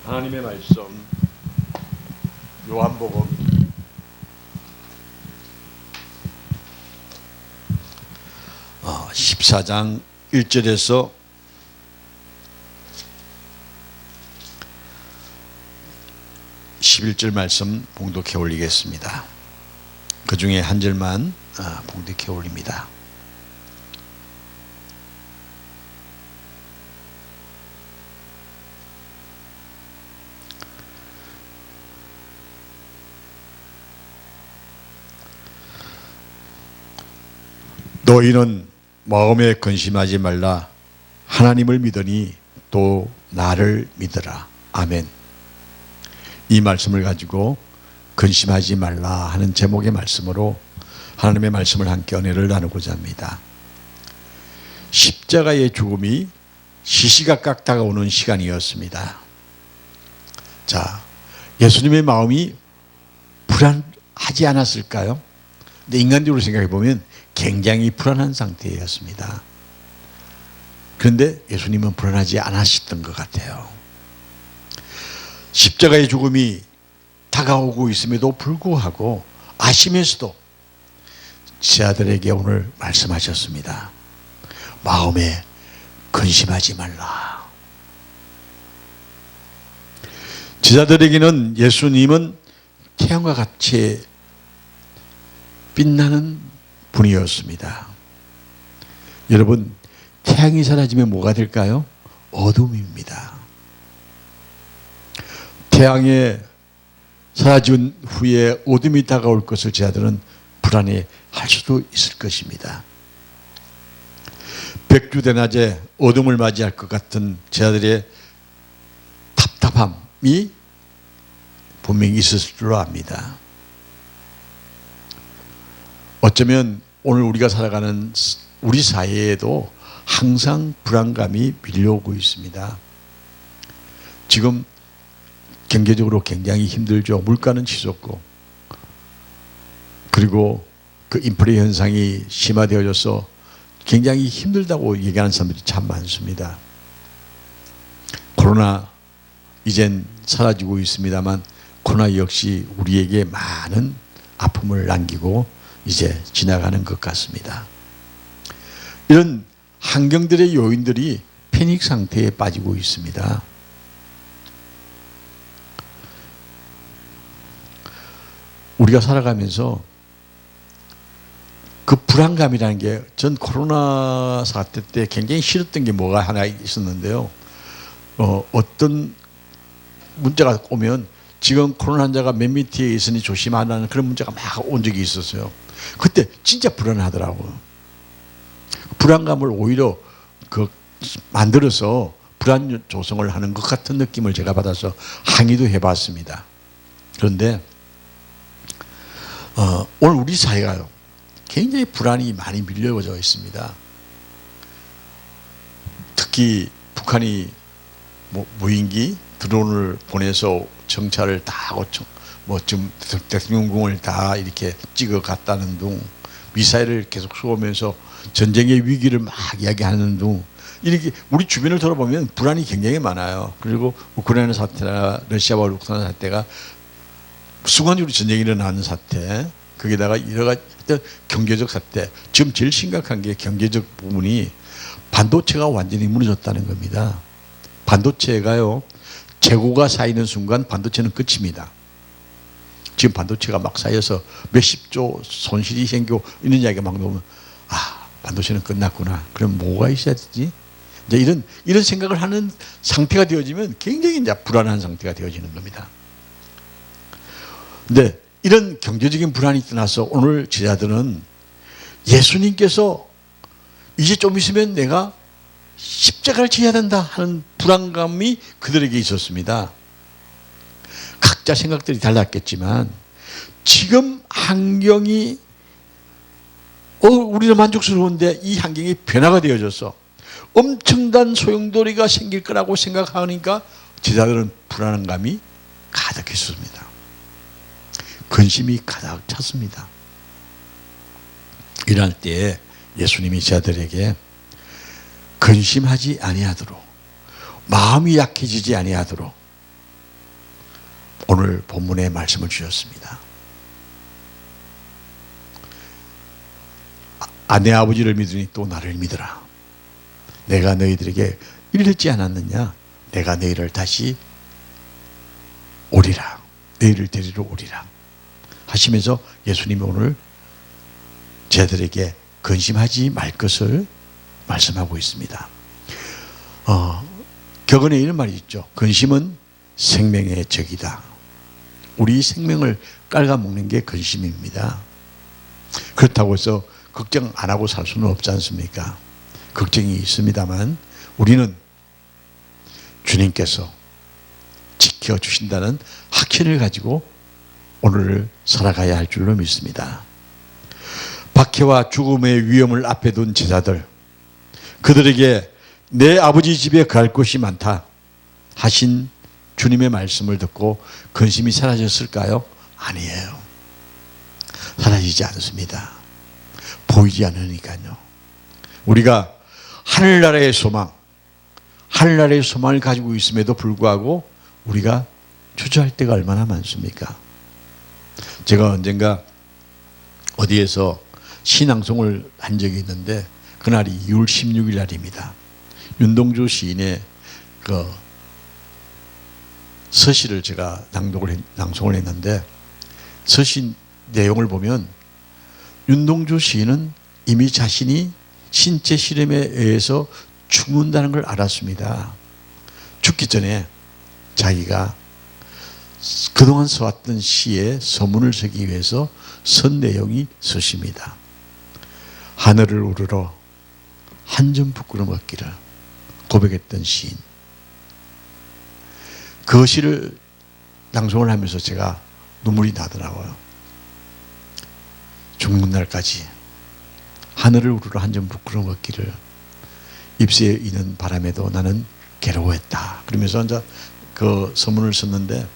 하나님의 말씀 요한복음 14장 1절에서 11절 말씀 봉독해 올리겠습니다. 그 중에 한 절만 봉독해 올립니다. 너희는 마음에 근심하지 말라. 하나님을 믿으니 또 나를 믿으라. 아멘. 이 말씀을 가지고 근심하지 말라 하는 제목의 말씀으로 하나님의 말씀을 함께 은혜를 나누고자 합니다. 십자가의 죽음이 시시각각 다가오는 시간이었습니다. 자, 예수님의 마음이 불안하지 않았을까요? 근데 인간적으로 생각해 보면 굉장히 불안한 상태였습니다. 그런데 예수님은 불안하지 않으셨던 것 같아요. 십자가의 죽음이 다가오고 있음에도 불구하고 아시면서도 제자들에게 오늘 말씀하셨습니다. 마음에 근심하지 말라. 제자들에게는 예수님은 태양과 같이 빛나는 분이었습니다. 여러분, 태양이 사라지면 뭐가 될까요? 어둠입니다. 태양이 사라진 후에 어둠이 다가올 것을 제자들은 불안해할 수도 있을 것입니다. 백주대낮에 어둠을 맞이할 것 같은 제자들의 답답함이 분명히 있었을 줄 압니다. 어쩌면 오늘 우리가 살아가는 우리 사회에도 항상 불안감이 밀려오고 있습니다. 지금 경제적으로 굉장히 힘들죠. 물가는 치솟고, 그리고 그 인플레 현상이 심화되어져서 굉장히 힘들다고 얘기하는 사람들이 참 많습니다. 코로나 이젠 사라지고 있습니다만 코로나 역시 우리에게 많은 아픔을 남기고 이제 지나가는 것 같습니다. 이런 환경들의 요인들이 패닉 상태에 빠지고 있습니다. 우리가 살아가면서 그 불안감이라는 게, 전 코로나 사태 때 굉장히 싫었던 게 뭐가 하나 있었는데요. 어떤 문자가 오면 지금 코로나 환자가 몇 미터에 있으니 조심하라는 그런 문자가 막 온 적이 있었어요. 그때 진짜 불안하더라고요. 불안감을 오히려 만들어서 불안 조성을 하는 것 같은 느낌을 제가 받아서 항의도 해봤습니다. 그런데 오늘 우리 사회가요, 굉장히 불안이 많이 밀려져 있습니다. 특히 북한이 무인기 드론을 보내서 정찰을 다 하고 지금 대통령궁을 다 이렇게 찍어 갔다는 둥, 미사일을 계속 쏘면서 전쟁의 위기를 막 이야기하는 둥, 이렇게 우리 주변을 돌아보면 불안이 굉장히 많아요. 그리고 우크라이나 사태나 러시아와 우크라이나 사태가 순간적으로 전쟁이 일어나는 사태, 거기다가 여러 가지 경제적 사태, 지금 제일 심각한 게 경제적 부분이 반도체가 완전히 무너졌다는 겁니다. 반도체가요, 재고가 쌓이는 순간 반도체는 끝입니다. 지금 반도체가 막 쌓여서 몇십조 손실이 생기고 이런 이야기가 막 나오면, 반도체는 끝났구나. 그럼 뭐가 있어야 되지? 이제 이런 생각을 하는 상태가 되어지면 굉장히 이제 불안한 상태가 되어지는 겁니다. 근데 이런 경제적인 불안이 떠나서 오늘 제자들은 예수님께서 이제 좀 있으면 내가 십자가를 지어야 된다 하는 불안감이 그들에게 있었습니다. 각자 생각들이 달랐겠지만 지금 환경이 우리는 만족스러운데 이 환경이 변화가 되어져서 엄청난 소용돌이가 생길 거라고 생각하니까 제자들은 불안한 감이 가득했습니다. 근심이 가득 찼습니다. 이럴 때에 예수님이 제자들에게 근심하지 아니하도록, 마음이 약해지지 아니하도록 오늘 본문에 말씀을 주셨습니다. 내 아버지를 믿으니 또 나를 믿으라. 내가 너희들에게 일렀지 않았느냐? 내가 너희를 다시 오리라. 너희를 데리러 오리라. 하시면서 예수님이 오늘 저들에게 근심하지 말 것을 말씀하고 있습니다. 격언에 이런 말이 있죠. 근심은 생명의 적이다. 우리 생명을 깔아먹는 게 근심입니다. 그렇다고 해서 걱정 안 하고 살 수는 없지 않습니까? 걱정이 있습니다만 우리는 주님께서 지켜주신다는 확신을 가지고 오늘을 살아가야 할 줄로 믿습니다. 박해와 죽음의 위험을 앞에 둔 제자들, 그들에게 내 아버지 집에 갈 곳이 많다 하신 주님의 말씀을 듣고 근심이 사라졌을까요? 아니에요. 사라지지 않습니다. 보이지 않으니까요. 우리가 하늘나라의 소망, 하늘나라의 소망을 가지고 있음에도 불구하고 우리가 주저할 때가 얼마나 많습니까? 제가 언젠가 어디에서 신앙송을 한 적이 있는데 그날이 2월 16일 날입니다. 윤동주 시인의 그 서시를 제가 낭송을 했는데 서시 내용을 보면 윤동주 시인은 이미 자신이 신체 실험에 의해서 죽는다는 걸 알았습니다. 죽기 전에 자기가 그동안 써왔던 시에 서문을 쓰기 위해서 쓴 내용이 서시입니다. 하늘을 우러러 한 점 부끄럼 없기를 고백했던 시인. 그 시를 낭송을 하면서 제가 눈물이 나더라고요. 죽는 날까지 하늘을 우러러 한 점 부끄럼 없기를 입새에 있는 바람에도 나는 괴로워했다. 그러면서 이제 그 서문을 썼는데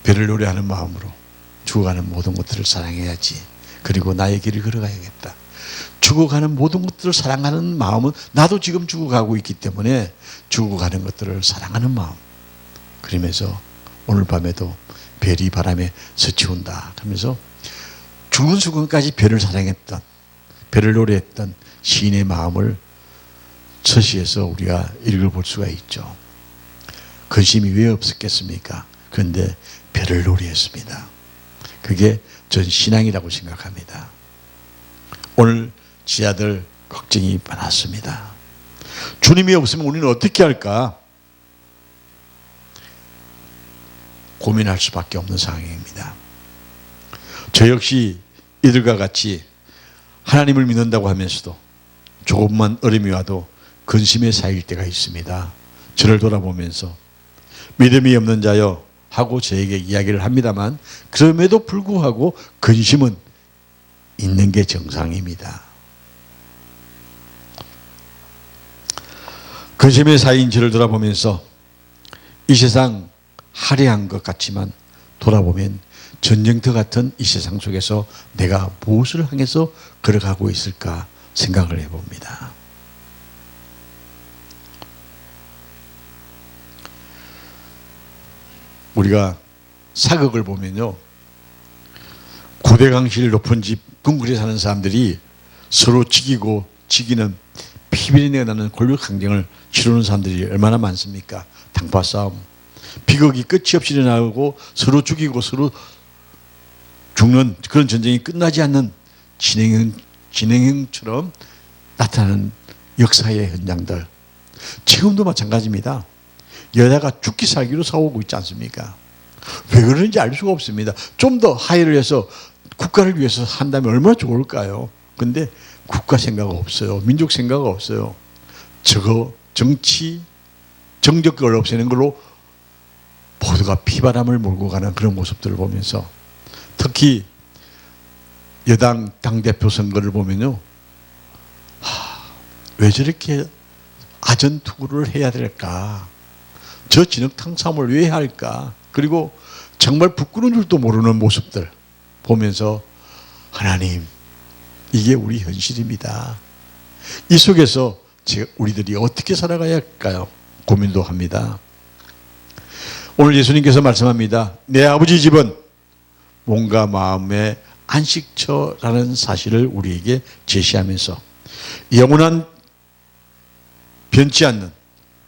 별을 노래하는 마음으로 죽어가는 모든 것들을 사랑해야지. 그리고 나의 길을 걸어가야겠다. 죽어가는 모든 것들을 사랑하는 마음은 나도 지금 죽어가고 있기 때문에 죽어가는 것들을 사랑하는 마음. 그러면서 오늘 밤에도 별이 바람에 스치운다. 그러면서 죽은 순간까지 별을 사랑했던, 별을 노래했던 시인의 마음을 서시에서 우리가 읽어볼 수가 있죠. 근심이 왜 없었겠습니까? 그런데 별을 노래했습니다. 그게 전 신앙이라고 생각합니다. 오늘 지하들 걱정이 많았습니다. 주님이 없으면 우리는 어떻게 할까? 고민할 수밖에 없는 상황입니다. 저 역시 이들과 같이 하나님을 믿는다고 하면서도 조금만 어려움이 와도 근심에 쌓일 때가 있습니다. 저를 돌아보면서 믿음이 없는 자여 하고 저에게 이야기를 합니다만 그럼에도 불구하고 근심은 있는 게 정상입니다. 근심에 쌓인 저를 돌아보면서 이 세상 화려한 것 같지만 돌아보면 전쟁터 같은 이 세상 속에서 내가 무엇을 향해서 걸어가고 있을까 생각을 해봅니다. 우리가 사극을 보면요, 고대강실 높은 집 궁궐에 사는 사람들이 서로 지기고 지기는 피비린내가 나는 권력 항쟁을 치르는 사람들이 얼마나 많습니까? 당파 싸움, 비극이 끝이 없이 일어나고 서로 죽이고 서로 죽는 그런 전쟁이 끝나지 않는 진행형처럼 나타나는 역사의 현장들. 지금도 마찬가지입니다. 여자가 죽기 살기로 싸우고 있지 않습니까? 왜 그런지 알 수가 없습니다. 좀 더 하해를 해서 국가를 위해서 한다면 얼마나 좋을까요? 근데 국가 생각 없어요. 민족 생각 없어요. 저거 정치, 정적을 없애는 걸로 모두가 피바람을 몰고 가는 그런 모습들을 보면서 특히 여당 당대표 선거를 보면요, 왜 저렇게 아전투구를 해야 될까? 저 진흙탕 싸움을 왜 할까? 그리고 정말 부끄러운 줄도 모르는 모습들 보면서 하나님, 이게 우리 현실입니다. 이 속에서 우리들이 어떻게 살아가야 할까요? 고민도 합니다. 오늘 예수님께서 말씀합니다. 내 아버지 집은 몸과 마음의 안식처라는 사실을 우리에게 제시하면서 영원한 변치 않는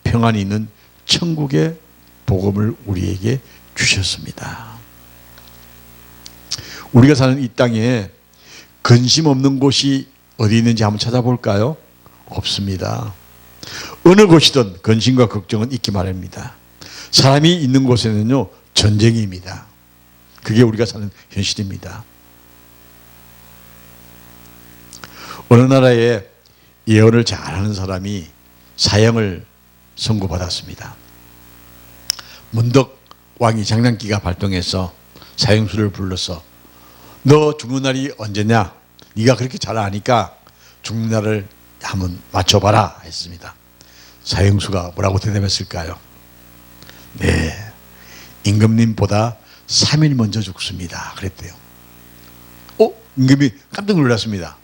평안이 있는 천국의 복음을 우리에게 주셨습니다. 우리가 사는 이 땅에 근심 없는 곳이 어디 있는지 한번 찾아볼까요? 없습니다. 어느 곳이든 근심과 걱정은 있기 마련입니다. 사람이 있는 곳에는요, 전쟁입니다. 그게 우리가 사는 현실입니다. 어느 나라에 예언을 잘하는 사람이 사형을 선고받았습니다. 문덕 왕이 장난기가 발동해서 사형수를 불러서 너 죽는 날이 언제냐? 네가 그렇게 잘 아니까 죽는 날을 한번 맞춰봐라 했습니다. 사형수가 뭐라고 대답했을까요? 네, 임금님보다 3일 먼저 죽습니다. 그랬대요. 임금이 깜짝 놀랐습니다.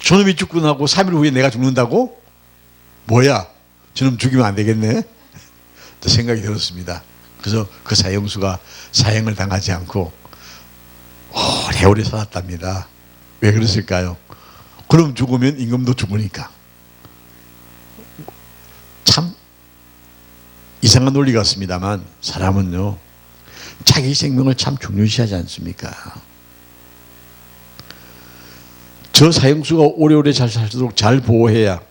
저놈이 죽고 나고 3일 후에 내가 죽는다고? 뭐야? 저놈 죽이면 안 되겠네? 생각이 들었습니다. 그래서 그 사형수가 사형을 당하지 않고 오래오래 살았답니다. 왜 그랬을까요? 그럼 죽으면 임금도 죽으니까. 참 이상한 논리 같습니다만 사람은요, 자기 생명을 참 중요시하지 않습니까? 저 사형수가 오래오래 잘 살도록 잘 보호해야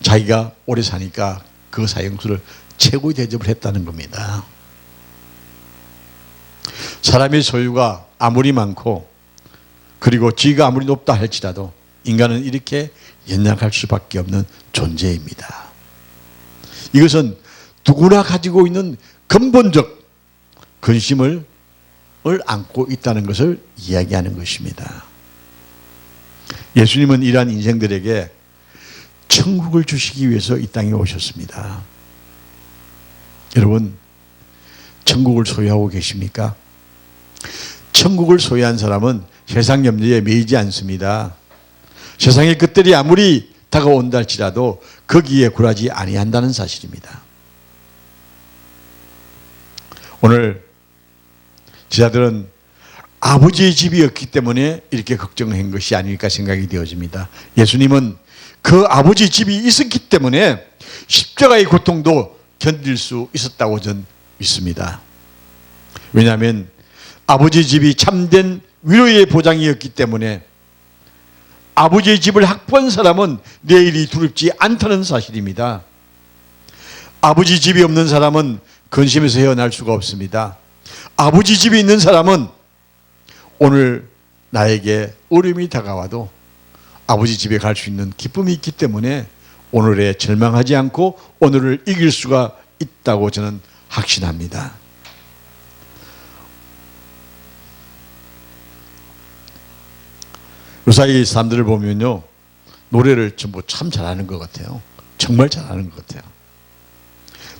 자기가 오래 사니까 그 사형수를 최고의 대접을 했다는 겁니다. 사람의 소유가 아무리 많고 그리고 지위가 아무리 높다 할지라도 인간은 이렇게 연약할 수밖에 없는 존재입니다. 이것은 누구나 가지고 있는 근본적 근심을 안고 있다는 것을 이야기하는 것입니다. 예수님은 이러한 인생들에게 천국을 주시기 위해서 이 땅에 오셨습니다. 여러분, 천국을 소유하고 계십니까? 천국을 소유한 사람은 세상 염려에 매이지 않습니다. 세상의 것들이 아무리 다가온다 할지라도 거기에 굴하지 아니한다는 사실입니다. 오늘 제자들은 아버지의 집이 없기 때문에 이렇게 걱정한 것이 아닐까 생각이 되어집니다. 예수님은 그 아버지 집이 있었기 때문에 십자가의 고통도 견딜 수 있었다고 저는 믿습니다. 왜냐하면 아버지 집이 참된 위로의 보장이었기 때문에 아버지의 집을 확보한 사람은 내일이 두렵지 않다는 사실입니다. 아버지 집이 없는 사람은 근심에서 헤어날 수가 없습니다. 아버지 집이 있는 사람은 오늘 나에게 어려움이 다가와도 아버지 집에 갈 수 있는 기쁨이 있기 때문에 오늘에 절망하지 않고 오늘을 이길 수가 있다고 저는 확신합니다. 요사이 사람들을 보면요, 노래를 전부 참 잘하는 것 같아요. 정말 잘하는 것 같아요.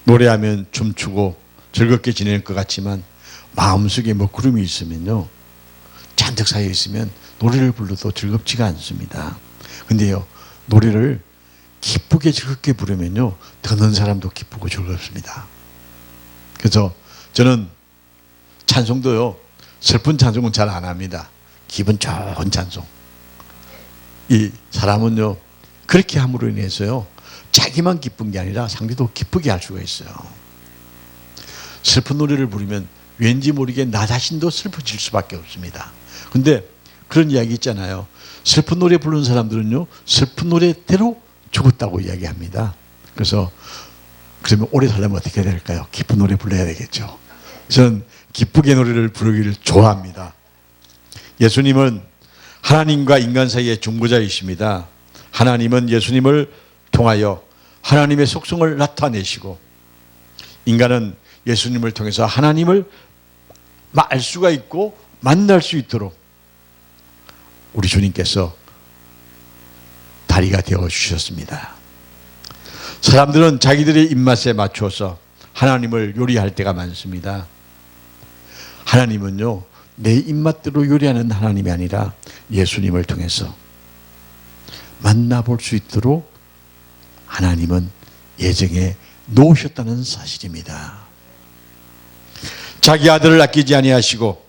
노래하면 춤추고 즐겁게 지낼 것 같지만 마음속에 먹구름이 있으면요, 잔뜩 쌓여 있으면 노래를 불러도 즐겁지가 않습니다. 근데요, 노래를 기쁘게 즐겁게 부르면요, 듣는 사람도 기쁘고 즐겁습니다. 그래서 저는 찬송도요, 슬픈 찬송은 잘 안 합니다. 기분 좋은 찬송. 이 사람은요, 그렇게 함으로 인해서요, 자기만 기쁜 게 아니라 상대도 기쁘게 할 수가 있어요. 슬픈 노래를 부르면 왠지 모르게 나 자신도 슬퍼질 수밖에 없습니다. 근데 그런 이야기 있잖아요. 슬픈 노래 부르는 사람들은요, 슬픈 노래대로 죽었다고 이야기합니다. 그래서 그러면 오래 살려면 어떻게 해야 될까요? 기쁜 노래 불러야 되겠죠. 저는 기쁘게 노래를 부르기를 좋아합니다. 예수님은 하나님과 인간 사이의 중보자이십니다. 하나님은 예수님을 통하여 하나님의 속성을 나타내시고 인간은 예수님을 통해서 하나님을 알 수가 있고 만날 수 있도록 우리 주님께서 다리가 되어 주셨습니다. 사람들은 자기들의 입맛에 맞춰서 하나님을 요리할 때가 많습니다. 하나님은요, 내 입맛대로 요리하는 하나님이 아니라 예수님을 통해서 만나볼 수 있도록 하나님은 예정에 놓으셨다는 사실입니다. 자기 아들을 아끼지 아니하시고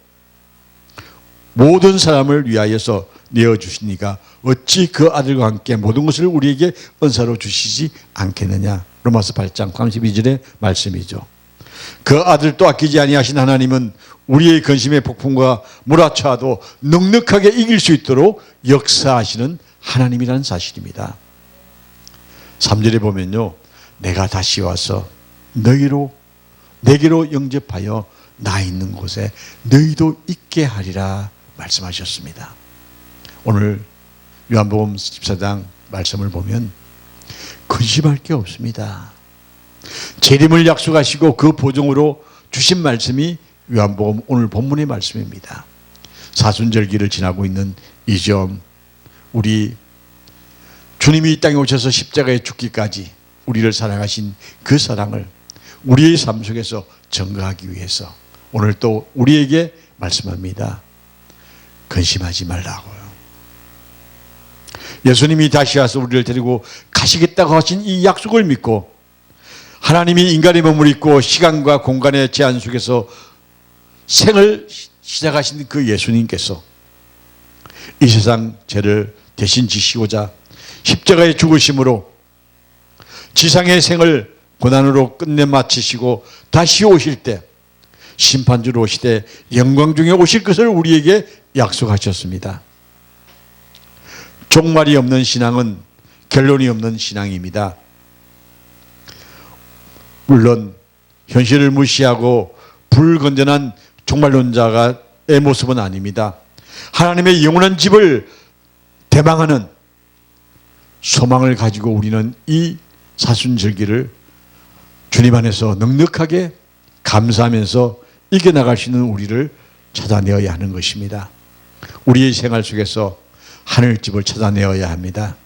모든 사람을 위하여서 내어주시니까 어찌 그 아들과 함께 모든 것을 우리에게 은사로 주시지 않겠느냐. 로마서 8장 32절의 말씀이죠. 그 아들도 아끼지 아니하신 하나님은 우리의 근심의 폭풍과 몰아쳐도 넉넉하게 이길 수 있도록 역사하시는 하나님이라는 사실입니다. 3절에 보면요, 내가 다시 와서 내게로 영접하여 나 있는 곳에 너희도 있게 하리라 말씀하셨습니다. 오늘 요한복음 14장 말씀을 보면 근심할 게 없습니다. 재림을 약속하시고 그 보증으로 주신 말씀이 요한복음 오늘 본문의 말씀입니다. 사순절기를 지나고 있는 이 점, 우리 주님이 이 땅에 오셔서 십자가에 죽기까지 우리를 사랑하신 그 사랑을 우리의 삶 속에서 증거하기 위해서 오늘 또 우리에게 말씀합니다. 근심하지 말라고요. 예수님이 다시 와서 우리를 데리고 가시겠다고 하신 이 약속을 믿고 하나님이 인간의 몸을 입고 시간과 공간의 제한 속에서 생을 시작하신 그 예수님께서 이 세상 죄를 대신 지시고자 십자가에 죽으심으로 지상의 생을 고난으로 끝내 마치시고 다시 오실 때 심판주로 오시되 영광 중에 오실 것을 우리에게 약속하셨습니다. 종말이 없는 신앙은 결론이 없는 신앙입니다. 물론 현실을 무시하고 불건전한 종말론자의 모습은 아닙니다. 하나님의 영원한 집을 대망하는 소망을 가지고 우리는 이 사순절기를 주님 안에서 넉넉하게 감사하면서 이겨나갈 수 있는 우리를 찾아내어야 하는 것입니다. 우리의 생활 속에서 하늘집을 찾아내어야 합니다.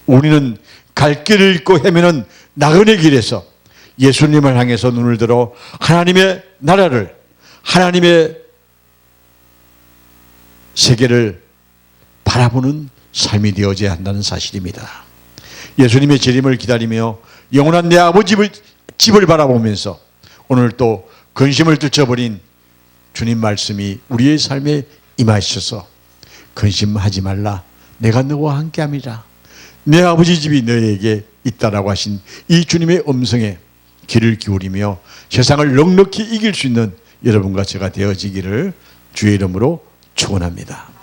우리는 갈 길을 잃고 헤매는 나그네 길에서 예수님을 향해서 눈을 들어 하나님의 나라를, 하나님의 세계를 바라보는 삶이 되어져야 한다는 사실입니다. 예수님의 재림을 기다리며 영원한 내 아버지 집을 바라보면서 오늘 또 근심을 떨쳐버린 주님 말씀이 우리의 삶에 임하셔서 근심하지 말라, 내가 너와 함께함이라, 내 아버지 집이 너에게 있다라고 하신 이 주님의 음성에 귀를 기울이며 세상을 넉넉히 이길 수 있는 여러분과 제가 되어지기를 주의 이름으로 축원합니다.